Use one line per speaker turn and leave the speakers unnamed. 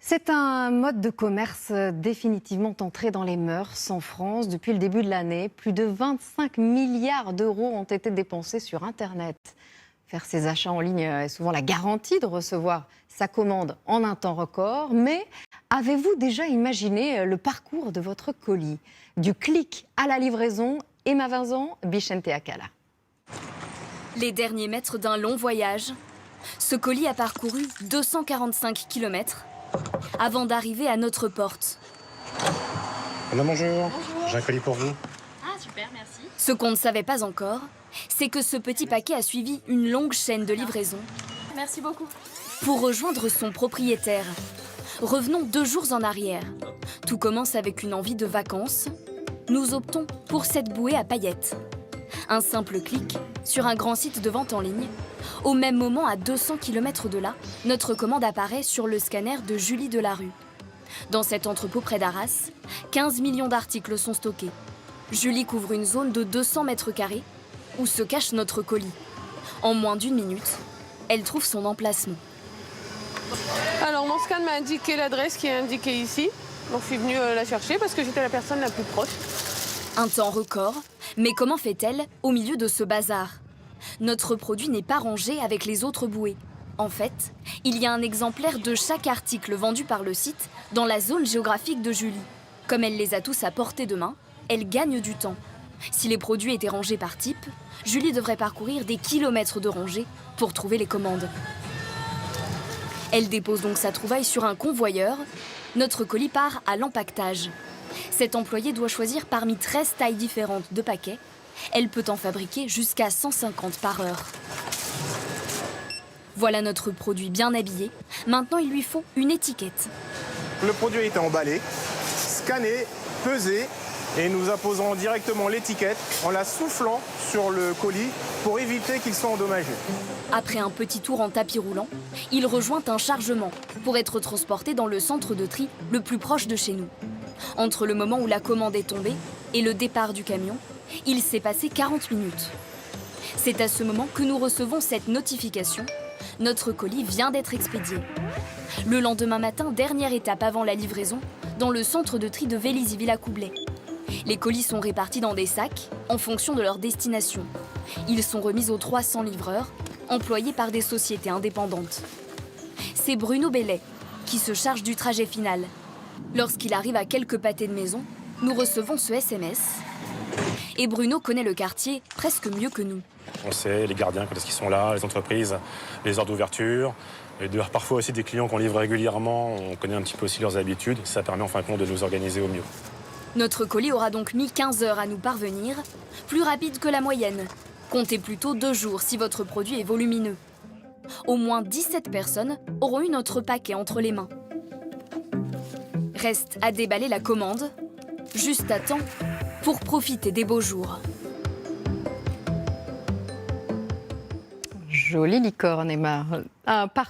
C'est un mode de commerce définitivement entré dans les mœurs en France depuis le début de l'année. Plus de 25 milliards d'euros ont été dépensés sur Internet. Faire ses achats en ligne est souvent la garantie de recevoir sa commande en un temps record. Mais avez-vous déjà imaginé le parcours de votre colis? Du clic à la livraison, Emma Vincent, Bichente Akala.
Les derniers mètres d'un long voyage. Ce colis a parcouru 245 km avant d'arriver à notre porte.
Madame, bonjour. J'ai un colis pour vous.
Ah, super, merci.
Ce qu'on ne savait pas encore, c'est que ce petit paquet a suivi une longue chaîne de livraison
Merci beaucoup.
pour rejoindre son propriétaire. Revenons 2 jours en arrière. Tout commence avec une envie de vacances. Nous optons pour cette bouée à paillettes. Un simple clic sur un grand site de vente en ligne. Au même moment, à 200 km de là, notre commande apparaît sur le scanner de Julie Delarue. Dans cet entrepôt près d'Arras, 15 millions d'articles sont stockés. Julie couvre une zone de 200 mètres carrés où se cache notre colis. En moins d'1 minute, elle trouve son emplacement.
Alors mon scan m'a indiqué l'adresse qui est indiquée ici. Donc je suis venue la chercher parce que j'étais la personne la plus proche.
Un temps record, mais comment fait-elle au milieu de ce bazar? Notre produit n'est pas rangé avec les autres bouées. En fait, il y a un exemplaire de chaque article vendu par le site dans la zone géographique de Julie. Comme elle les a tous à portée de main, elle gagne du temps. Si les produits étaient rangés par type, Julie devrait parcourir des kilomètres de rangées pour trouver les commandes. Elle dépose donc sa trouvaille sur un convoyeur. Notre colis part à l'empaquetage. Cet employé doit choisir parmi 13 tailles différentes de paquets. Elle peut en fabriquer jusqu'à 150 par heure. Voilà notre produit bien habillé. Maintenant, il lui faut une étiquette.
Le produit a été emballé, scanné, pesé et nous apposons directement l'étiquette en la soufflant sur le colis pour éviter qu'il soit endommagé.
Après un petit tour en tapis roulant, il rejoint un chargement pour être transporté dans le centre de tri le plus proche de chez nous. Entre le moment où la commande est tombée et le départ du camion, il s'est passé 40 minutes. C'est à ce moment que nous recevons cette notification. Notre colis vient d'être expédié. Le lendemain matin, dernière étape avant la livraison, dans le centre de tri de Vélizy-Villacoublay. Les colis sont répartis dans des sacs en fonction de leur destination. Ils sont remis aux 300 livreurs, employés par des sociétés indépendantes. C'est Bruno Bellet qui se charge du trajet final. Lorsqu'il arrive à quelques pâtés de maison, nous recevons ce SMS. Et Bruno connaît le quartier presque mieux que nous.
On sait les gardiens quand est-ce qu'ils sont là, les entreprises, les heures d'ouverture. Et parfois aussi des clients qu'on livre régulièrement, on connaît un petit peu aussi leurs habitudes. Ça permet en fin de compte de nous organiser au mieux.
Notre colis aura donc mis 15 heures à nous parvenir, plus rapide que la moyenne. Comptez plutôt 2 jours si votre produit est volumineux. Au moins 17 personnes auront eu notre paquet entre les mains. Reste à déballer la commande, juste à temps pour profiter des beaux jours.
Jolie licorne, Emma. Un parfum